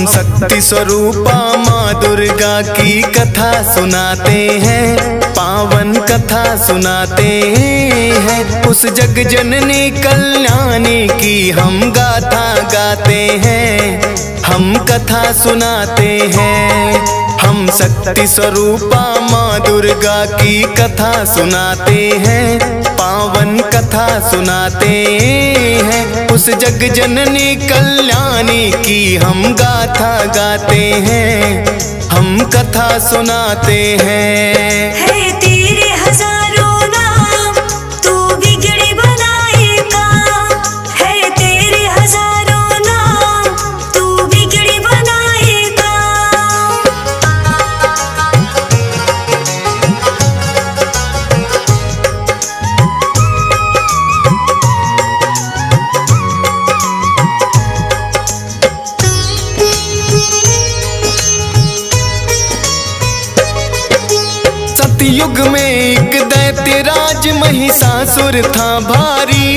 शक्ति स्वरूपा माँ दुर्गा की कथा सुनाते हैं, पावन कथा सुनाते हैं। उस जग जननी कल्याणी की हम गाथा गाते हैं, हम कथा सुनाते हैं। हम शक्ति स्वरूपा माँ दुर्गा की कथा सुनाते हैं, पावन कथा सुनाते हैं। उस जग जननी कल्याणी की हम गाथा गाते हैं, हम कथा सुनाते हैं। है तेरे हजारों नाम, तू बिगड़ी बनाएगा। है तेरे हजारों नाम, तू बिगड़ी बनाएगा। सतयुग में एक दैत्य राज महिषासुर था भारी,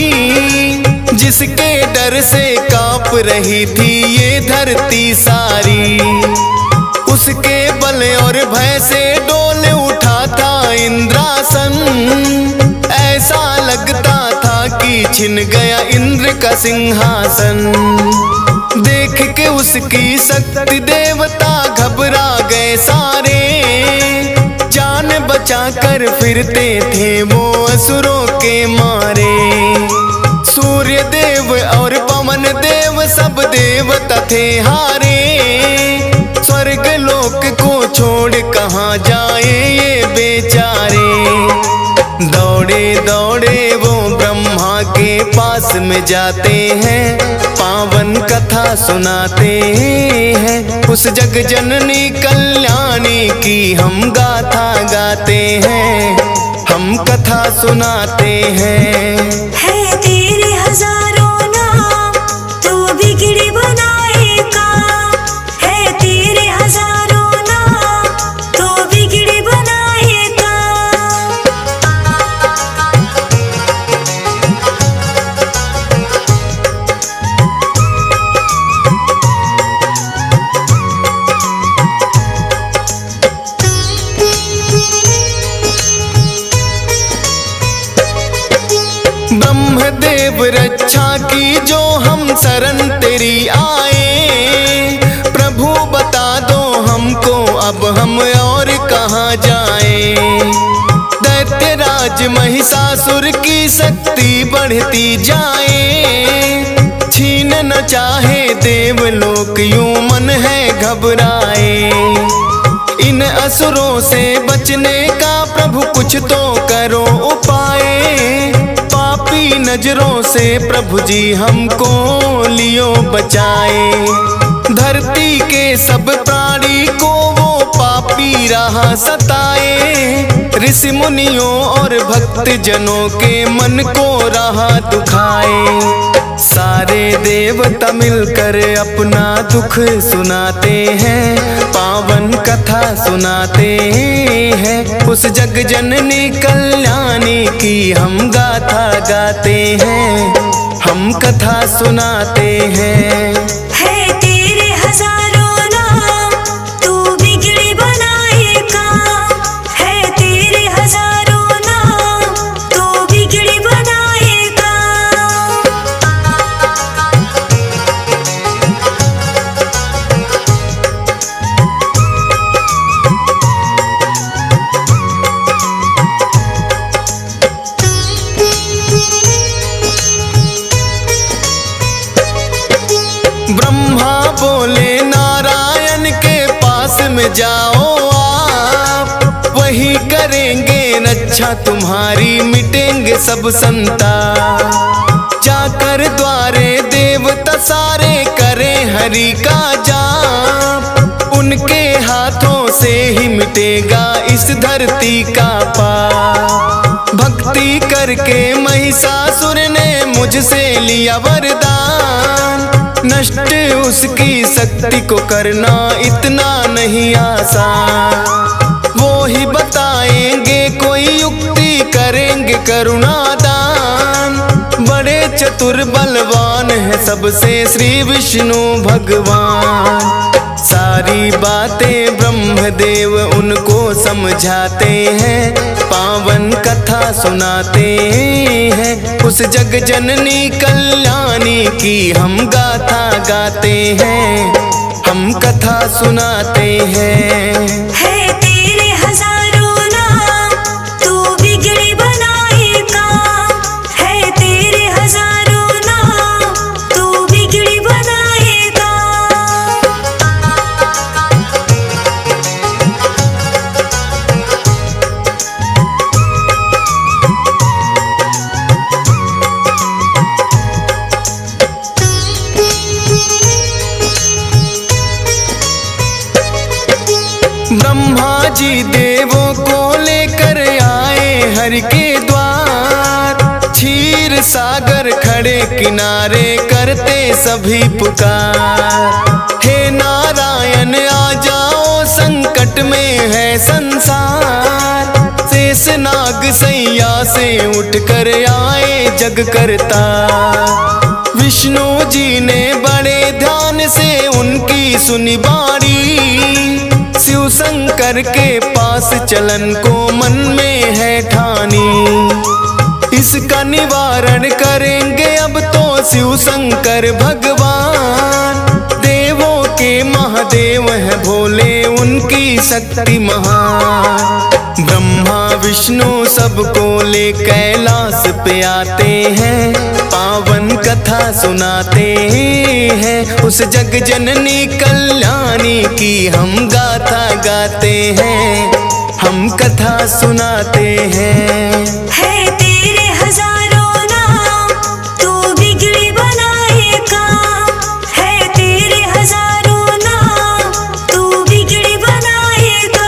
जिसके डर से कांप रही थी ये धरती सारी। उसके बल और भय से डोल उठा था इंद्रासन, ऐसा लगता था कि छिन गया इंद्र का सिंहासन। देख के उसकी शक्ति देवता घबरा गए सारे, जान बचा कर फिरते थे वो असुरों के मारे। सूर्य देव और पवन देव सब देवता थे हारे, स्वर्ग लोक को छोड़ कहाँ जाए ये बेचारे। दौड़े दौड़े वो ब्रह्मा के पास में जाते हैं, पावन कथा सुनाते हैं। उस जग जननी कल्याणी की हम गाथा गाते हैं, हम कथा सुनाते हैं। है तेरे हजारों नाम, तू बिगड़ी बनाएगा। है तेरे हजारों नाम, तू बिगड़ी बनाएगा। ब्रह्मदेव रक्षा की जो हम शरण तेरी आए, प्रभु बता दो हमको अब हम और कहाँ जाएं। दैत्यराज महिषासुर की शक्ति बढ़ती जाए, छीन न चाहे देवलोक यूं मन है घबराए। इन असुरों से बचने का प्रभु कुछ तो करो उपाय, पापी नजरों से प्रभु जी हमको लियो बचाए। धरती के सब प्राणी को वो पापी रहा सताए, ऋषि मुनियों और भक्त जनों के मन को रहा दुखाए। सारे देवता मिलकर अपना दुख सुनाते हैं, पावन कथा सुनाते हैं। उस जग जननी कल्याणी की हम गाथा गाते हैं, हम कथा सुनाते हैं। है तेरे हजारों नाम, तू बिगड़ी बनाएगा। है तेरे हजारों नाम, तू बिगड़ी बनाएगा। ब्रह्मा बोले नारायण के पास में जाओ आप, वही करेंगे रक्षा तुम्हारी, मिटेंगे सब संताप। जाकर द्वारे देवता सारे करें हरि का जाप, उनके हाथों से ही मिटेगा इस धरती का पाप। भक्ति करके महिषासुर ने मुझसे लिया वरदान, नष्ट उसकी शक्ति को करना इतना नहीं आसान। वो ही बताएंगे कोई युक्ति, करेंगे करुणा दान, बड़े चतुर बलवान है सबसे श्री विष्णु भगवान। सारी बातें ब्रह्मदेव उनको समझाते हैं, पावन कथा सुनाते हैं। उस जग जननी कल्याणी की हम गाथा गाते हैं, हम कथा सुनाते हैं। है तेरे हजारों नाम, तू बिगड़ी बनाएगा। है तेरे हजारों नाम, तू बिगड़ी बनाएगा। ब्रह्मा जी देवों को लेकर आए हरि के द्वार। क्षीर सागर खड़े किनारे करते सभी पुकार। हे नारायण आ जाओ, संकट में है संसार। शेष नाग सैया से उठकर आए जग करता। विष्णु जी ने बड़े ध्यान से उनकी सुनी बाणी। शिव शंकर के पास चलन को मन में है ठानी। इसका निवारण करेंगे अब तो शिव शंकर भगवान। देवों के महादेव है भोले, उनकी शक्ति महान। ब्रह्मा विष्णु सबको ले कैलाश पे आते हैं, पावन कथा सुनाते हैं। उस जग जननी कल्याणी की हम गाथा गाते हैं, हम कथा सुनाते हैं। है तेरे हजारों नाम, तू बिगड़ी बनाएगा। है तेरे हजारों नाम, तू बिगड़ी बनाएगा।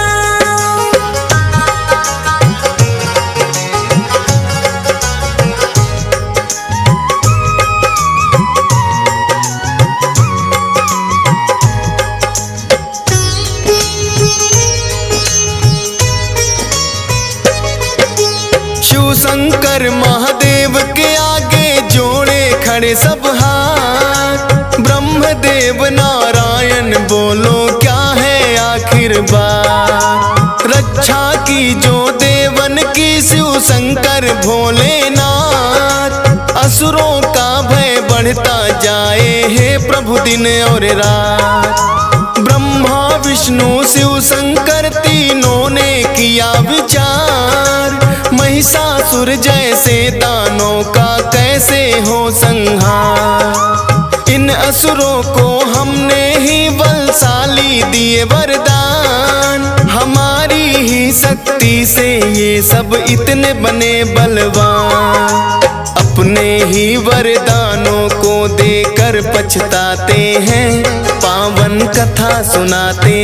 शिव शंकर महादेव के आगे जोड़े खड़े सब हाथ। ब्रह्मदेव नारायण बोलो क्या है आखिर बात। रक्षा की जो देवन की शिव शंकर भोलेनाथ। असुरों का भय बढ़ता जाए हे प्रभु दिन और रात। ब्रह्मा विष्णु शिव शंकर तीनों ने किया विचार। महिषासुर जैसे दानों का कैसे हो संहार। इन असुरों को हमने ही बलशाली दिए वरदान। हमारी ही शक्ति से ये सब इतने बने बलवान। अपने ही वरदानों को देकर पछताते हैं, पावन कथा सुनाते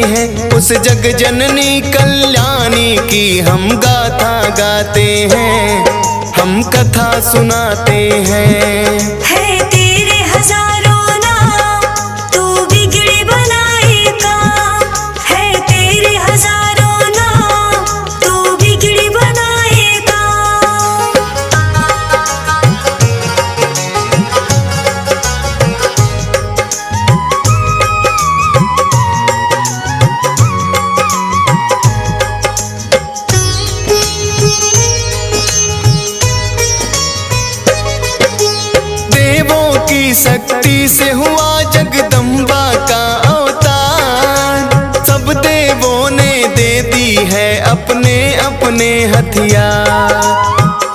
हैं। उस जग जननी कल्याणी की हम गाथा गाते हैं, हम कथा सुनाते हैं। है तेरे हजारों नाम, तू बिगड़ी बनाएगा। है तेरे हजारों नाम, तू बिगड़ी बनाएगा। शक्ति से हुआ जगदम्बा का अवतार। सब देवों ने दे दी है अपने अपने हथियार।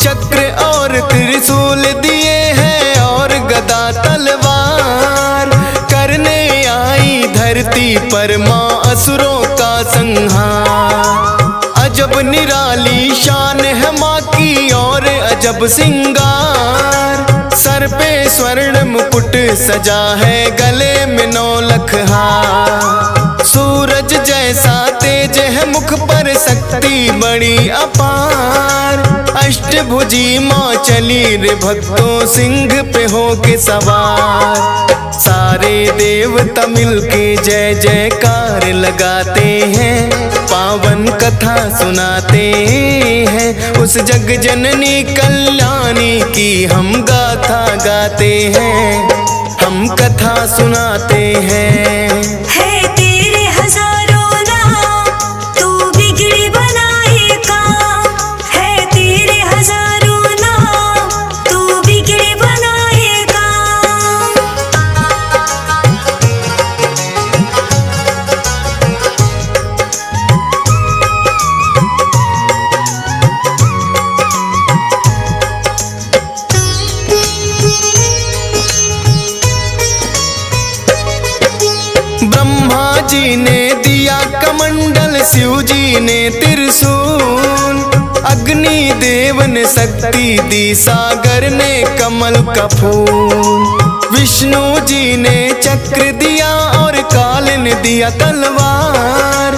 चक्र और त्रिशूल दिए हैं और गदा तलवार। करने आई धरती पर माँ असुरों का संहार। अजब निराली शान है माँ की और अजब सिंगार। सर पे स्वर्ण मुकुट सजा है, गले में 9 लख हार। सूरज जैसा तेज है मुख पर, शक्ति बड़ी अपार। अष्टभुजी माँ चली रे भक्तों सिंह पे हो के सवार। सारे देवता मिलके जय जयकार लगाते हैं, पावन कथा सुनाते हैं। उस जग जननी कल्याणी की हम गाथा गाते हैं, हम कथा सुनाते हैं। है तेरे हजारों नाम तू बिगड़ी बनाएगा, है तेरे हजारों नाम तू बिगड़ी बनाएगा। ब्रह्मा जी ने दिया कमंडल, शिव जी ने त्रिशूल, अग्नि देव ने शक्ति दी, सागर ने कमल का फूल। विष्णु जी ने चक्र दिया और काल ने दिया तलवार।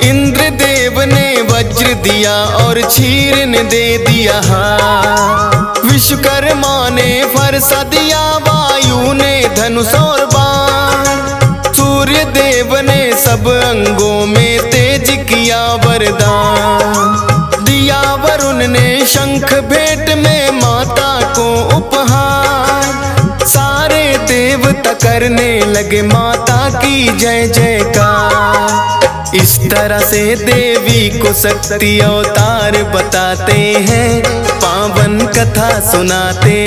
इंद्र देव ने वज्र दिया और क्षीर ने दे दिया हार। विश्वकर्मा ने फरसा दिया, वायु ने धनुष और बाण। सूर्य देव ने सब अंगों में तेज किया वरदान। दिया वरुण ने शंख भेंट में माता को उपहार। सारे देवता करने लगे माता की जय जयकार। इस तरह से देवी को शक्ति अवतार बताते हैं, पावन कथा सुनाते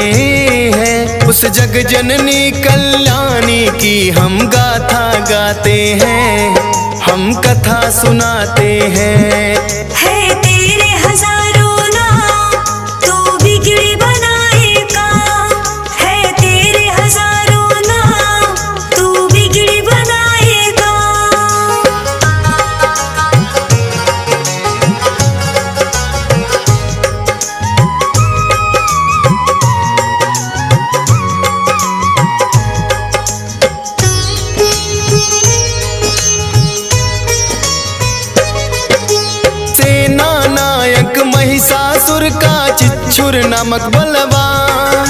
हैं। उस जग जननी कल्याणी की हम गाथा गाते हैं, हम कथा सुनाते हैं। है तेरे हजारों नाम तू बिगड़ी बनाएगा, है तेरे हजारों नाम तू बिगड़ी बनाएगा। सेना नायक महिषासुर का चिच्छुर नामक बलवान,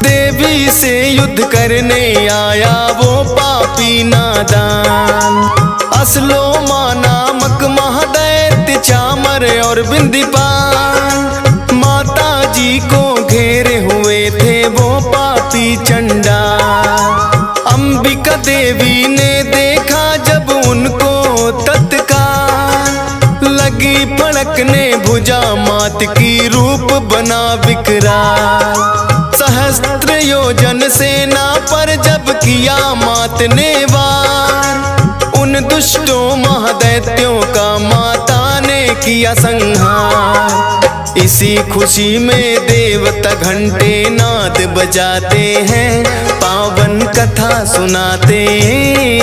देवी से युद्ध करने आया वो पापी नादान। असलोमा नामक महादैत्य चामर और बिंदीपाल, माता जी को घेरे हुए थे वो पापी चंडाल। अंबिका देवी ने देखा जब उनको तत्काल, लगी फड़कने भुजा मात की रूप बना विकराल। सहस्त्र योजन सेना पर जब किया मात ने वार, उन दुष्टों महादैत्यों का माता ने किया संहार। इसी खुशी में देवता घंटे नाद बजाते हैं, पावन कथा सुनाते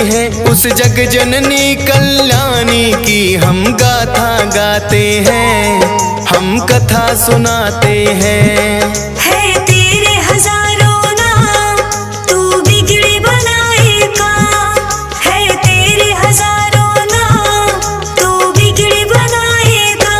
हैं। उस जग जननी कल्याणी की हम गाथा गाते हैं, हम कथा सुनाते हैं। है तेरे हजारों नाम तू बिगड़ी बनाएगा, है तेरे हजारों नाम तू बिगड़ी बनाएगा।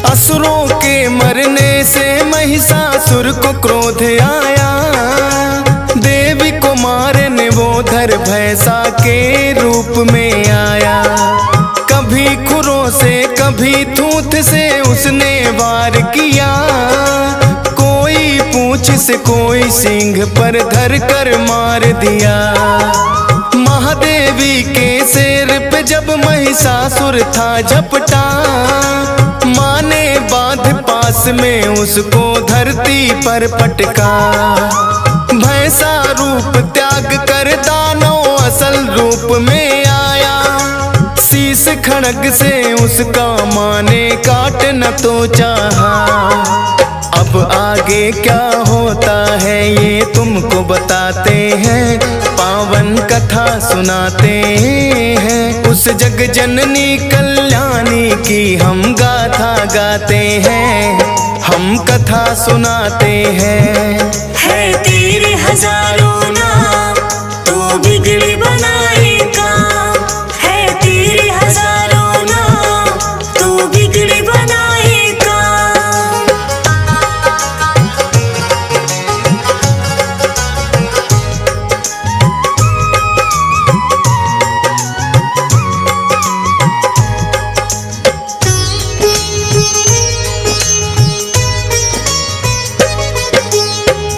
असुरों के मरने से महिषासुर को क्रोध आया, देवी को मारने वो धर भैंसा के रूप में आया। कभी खुरों से कभी थूथ से उसने वार किया, कोई पूंछ से कोई सींग पर धर कर मार दिया। महादेवी के सिर पे जब महिषासुर था झपटा, माँ ने बांध पास में उसको धरती पर पटका। भैंसा रूप त्याग कर दानव असल रूप में आया, शीश खड़ग से उसका माँ ने काट न तो चाहा। अब आगे क्या होता है ये तुमको बताते हैं, पावन कथा सुनाते हैं। उस जग जननी कल्याणी की हम गाथा गाते हैं, हम कथा सुनाते हैं। है तेरे हजारों नाम तू बिगड़े बनाएगा, है तेरे हजारों नाम तू बिगड़े बनाएगा।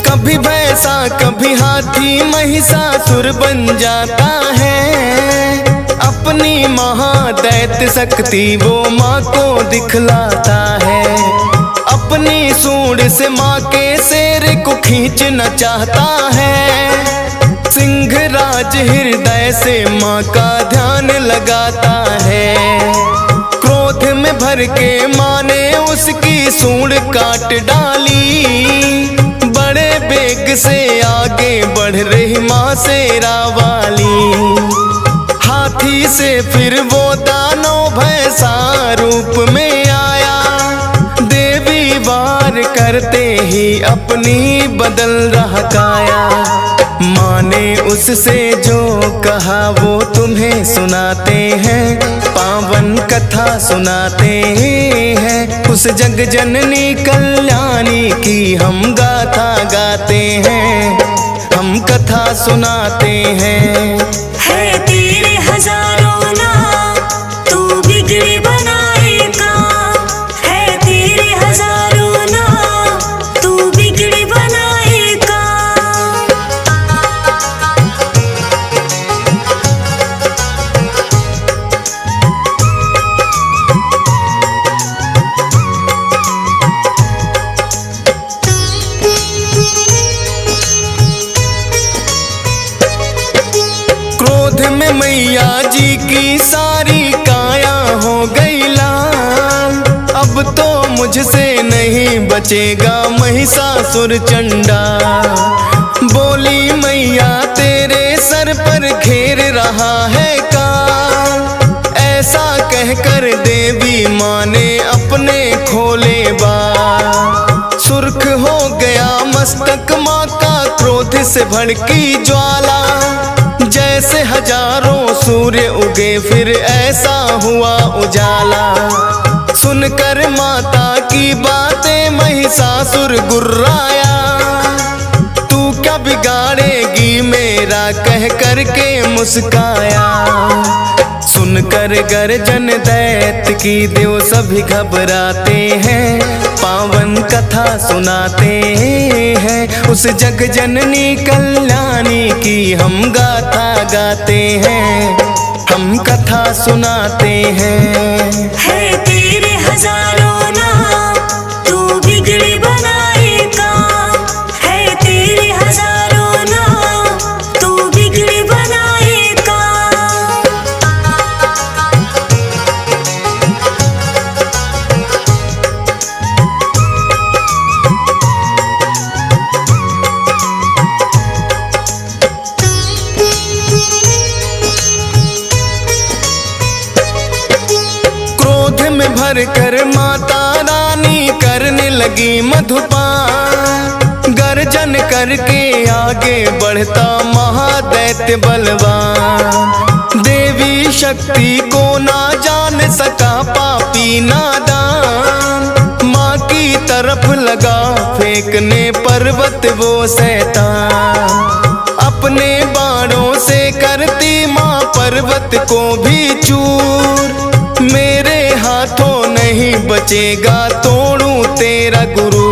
कभी भैंसा कभी हाथी महिषासुर बन जाता है, अपनी महादैत्य शक्ति वो माँ को दिखलाता है। अपनी सूंड से माँ के शेर को खींचना चाहता है, सिंहराज हृदय से माँ का ध्यान लगाता है। क्रोध में भर के माँ ने उसकी सूंड काट डाली, बड़े बेग से आगे बढ़ रही माँ शेरा वाली। हाथी से फिर वो दानव भैंसा रूप में आया, देवी वार करते ही अपनी बदल रहा काया। माँ ने उससे जो कहा वो तुम्हें सुनाते हैं, पावन कथा सुनाते हैं। उस जग जननी कल्याणी की हम गाथा गाते हैं, हम कथा सुनाते हैं। है तेरे हजारों नाम तू बिगड़े बनाएगा, है तेरे हजारों नाम तू बिगड़े बनाएगा। क्रोध में मैया जी की सारी काया हो गई लाल, अब तो मुझसे नहीं बचेगा महिषासुर चंडा। बोली मैया तेरे सर पर घेर रहा है काल, ऐसा कहकर देवी माँ ने अपने खोले बाल। सुर्ख हो गया मस्तक माँ का क्रोध से भड़की ज्वाला, जैसे हजारों सूर्य उगे फिर ऐसा हुआ उजाला। सुनकर माता की बातें महिषासुर गुर्राया, तू क्या बिगाड़ेगी मेरा कह कर के मुस्काया। सुनकर गर्जन दैत्य की देव सभी घबराते हैं, पावन कथा सुनाते हैं। उस जग जननी कल्याणी की हम गाथा गाते हैं, हम कथा सुनाते हैं। है तेरे हजारों नाम तू बिगड़े बनाएगा, है तेरे हजारों नाम तू बिगड़े बनाएगा। क्रोध में भर कर माता रानी करने लगी मधुपान, गर्जन करके आगे बढ़ता महादैत्य बलवान। देवी शक्ति को ना जान सका पापी नादान, माँ की तरफ लगा फेंकने पर्वत वो शैतान। अपने बाणों से करती माँ पर्वत को भी चूर, मेरे हाथों नहीं बचेगा तोड़ूं तेरा गुरु।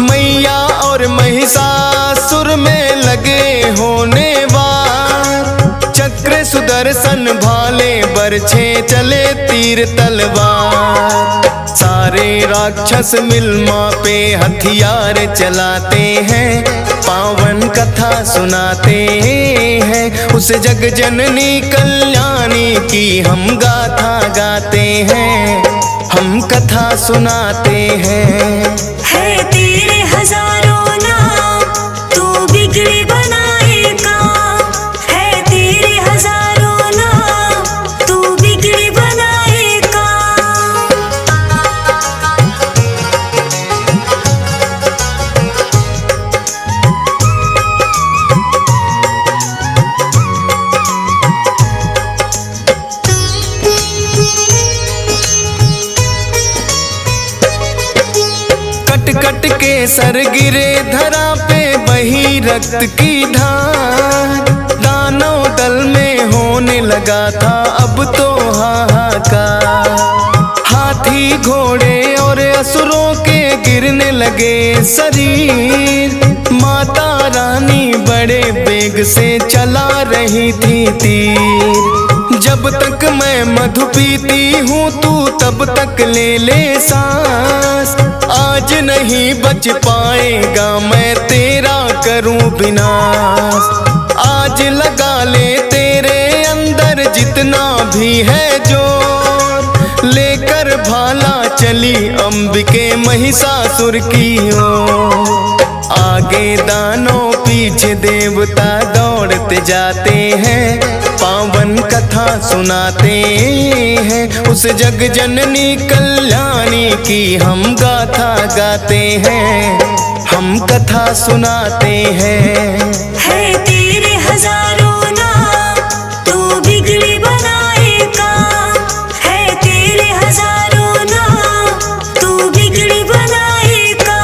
मैया और महिषासुर में लगे होने वार, चक्र सुदर्शन भाले बरछे चले तीर तलवार। सारे राक्षस मिल माँ पे हथियार चलाते हैं, पावन कथा सुनाते हैं। उस जग जननी कल्याणी की हम गाथा गाते हैं, हम कथा सुनाते हैं। है तेरे हजारों नाम तू बिगड़े बनाएगा, है तेरे हजारों नाम के सर गिरे धरा पे बही रक्त की धार। दानव दल में होने लगा था अब तो हाहाकार। हाथी घोड़े और असुरों के गिरने लगे शरीर। माता रानी बड़े वेग से चला रही थी तीर। जब तक मैं मधु पीती हूँ तू तब तक ले ले सांस। आज नहीं बच पाएगा मैं तेरा करूँ विनाश। आज लगा ले तेरे अंदर जितना भी है जोर। लेकर भाला चली अंबिके महिषासुर की ओर। आगे दानव पीछे देवता दौड़ते जाते हैं। पावन कथा सुनाते हैं उस जग जननी कल्याणी की हम गाथा गाते हैं। हम कथा सुनाते हैं। है तेरे हजारों नाम तू बिगड़ी बनाएगा। है तेरे हजारों नाम तू बिगड़ी बनाएगा।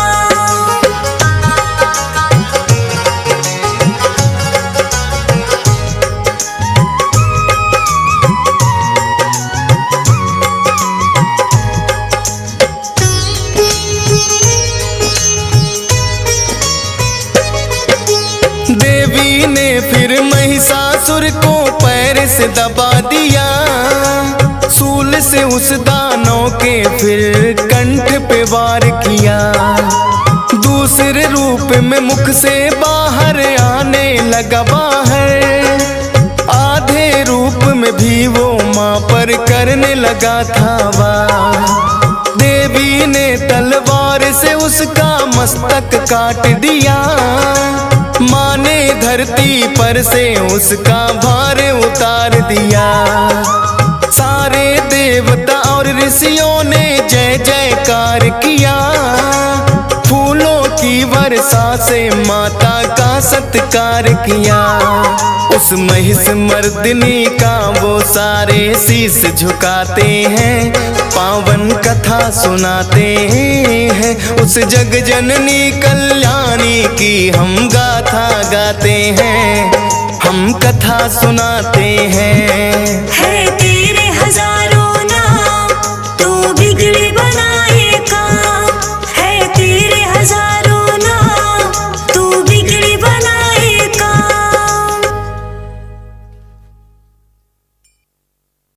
देवी ने फिर महिषासुर को पैर से दबा दिया। सूल से उस दानव के फिर कंठ पे वार किया। दूसरे रूप में मुख से बाहर आने लगा बाहर। आधे रूप में भी वो माँ पर करने लगा था वार। देवी ने तलवार से उसका मस्तक काट दिया। माँ ने धरती पर से उसका भार उतार दिया। सारे देवता और ऋषियों ने जय जयकार किया। फूलों की वर्षा से माता का सत्कार किया। उस महिष मर्दिनी का वो सारे शीश झुकाते हैं। पावन कथा सुनाते हैं उस जग जननी कल्याणी की हम गाथा गाते हैं। हम कथा सुनाते हैं।